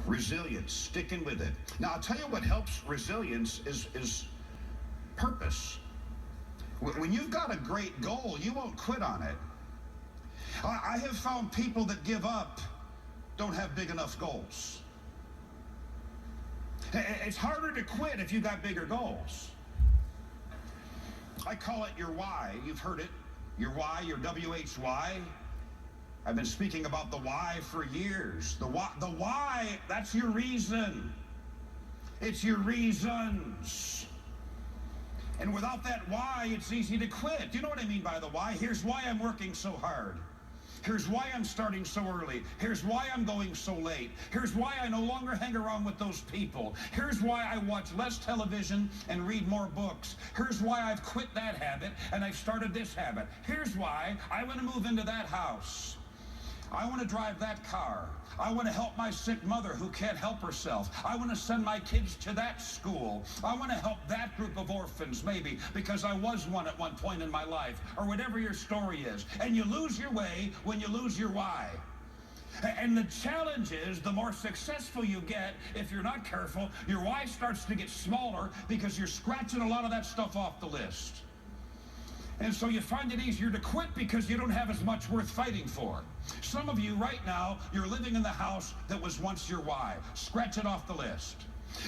Resilience, sticking with it. Now, I'll tell you what helps resilience is purpose. When you've got a great goal, you won't quit on it. I have found people that give up don't have big enough goals. It's harder to quit if you've got bigger goals. I call it your why. You've heard it. Your why, your WHY. I've been speaking about the why for years. The why, that's your reason. It's your reasons. And without that why, it's easy to quit. Do you know what I mean by the why? Here's why I'm working so hard. Here's why I'm starting so early. Here's why I'm going so late. Here's why I no longer hang around with those people. Here's why I watch less television and read more books. Here's why I've quit that habit and I've started this habit. Here's why I want to move into that house. I want to drive that car. I want to help my sick mother who can't help herself. I want to send my kids to that school. I want to help that group of orphans, maybe, because I was one at one point in my life, or whatever your story is. And you lose your way when you lose your why. And the challenge is, the more successful you get, if you're not careful, your why starts to get smaller because you're scratching a lot of that stuff off the list. And so you find it easier to quit because you don't have as much worth fighting for. Some of you right now, you're living in the house that was once your why. Scratch it off the list.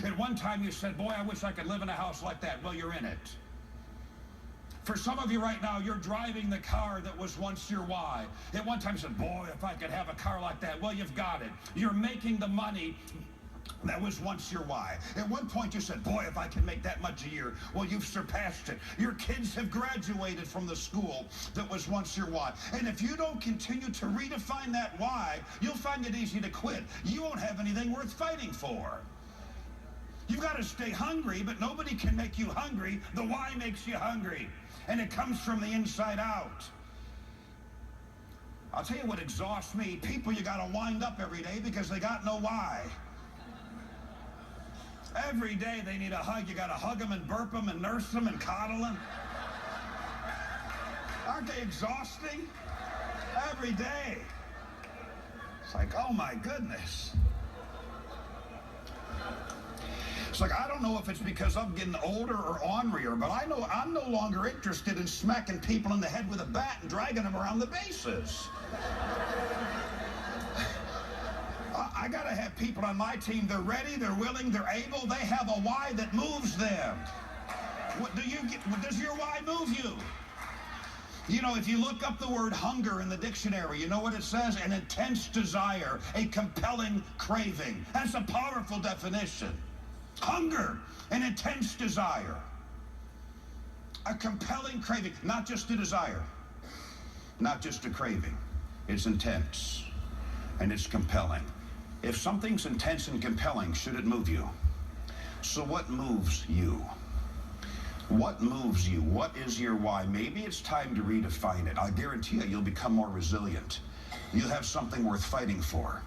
At one time you said, boy, I wish I could live in a house like that. Well, you're in it. For some of you right now, you're driving the car that was once your why. At one time you said, boy, if I could have a car like that. Well, you've got it. You're making the money that was once your why. At one point you said, boy, if I can make that much a year. Well, you've surpassed it. Your kids have graduated from the school that was once your why. And if you don't continue to redefine that why, you'll find it easy to quit. You won't have anything worth fighting for. You've got to stay hungry, but nobody can make you hungry. The why makes you hungry. And it comes from the inside out. I'll tell you what exhausts me. People you got to wind up every day because they got no why. Every day they need a hug. You got to hug them and burp them and nurse them and coddle them. Aren't they exhausting? Every day. It's like, oh my goodness. It's like, I don't know if it's because I'm getting older or ornerier, but I know I'm no longer interested in smacking people in the head with a bat and dragging them around the bases. I got to have people on my team. They're ready, they're willing, they're able. They have a why that moves them. Does your why move you? You know, if you look up the word hunger in the dictionary, you know what it says? An intense desire, a compelling craving. That's a powerful definition. Hunger, an intense desire, a compelling craving, not just a desire, not just a craving. It's intense and it's compelling. If something's intense and compelling, should it move you? So what moves you? What moves you? What is your why? Maybe it's time to redefine it. I guarantee you, you'll become more resilient. You'll have something worth fighting for.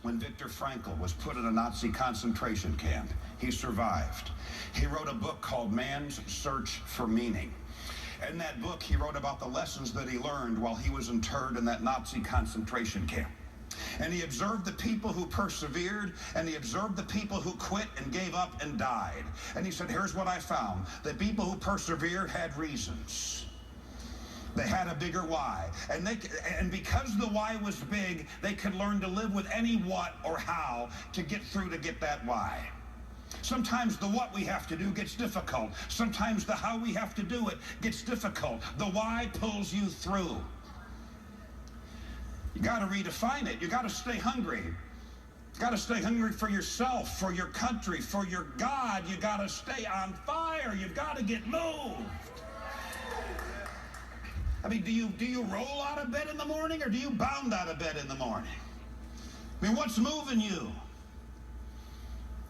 When Viktor Frankl was put in a Nazi concentration camp, he survived. He wrote a book called Man's Search for Meaning. In that book, he wrote about the lessons that he learned while he was interned in that Nazi concentration camp. And he observed the people who persevered, and he observed the people who quit and gave up and died. And he said, here's what I found. The people who persevered had reasons. They had a bigger why. And because the why was big, they could learn to live with any what or how to get through to get that why. Sometimes the what we have to do gets difficult. Sometimes the how we have to do it gets difficult. The why pulls you through. You got to redefine it. You got to stay hungry. You got to stay hungry for yourself, for your country, for your God. You got to stay on fire. You've got to get moved. I mean, do you roll out of bed in the morning or do you bound out of bed in the morning? I mean, what's moving you?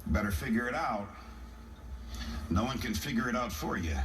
You better figure it out. No one can figure it out for you.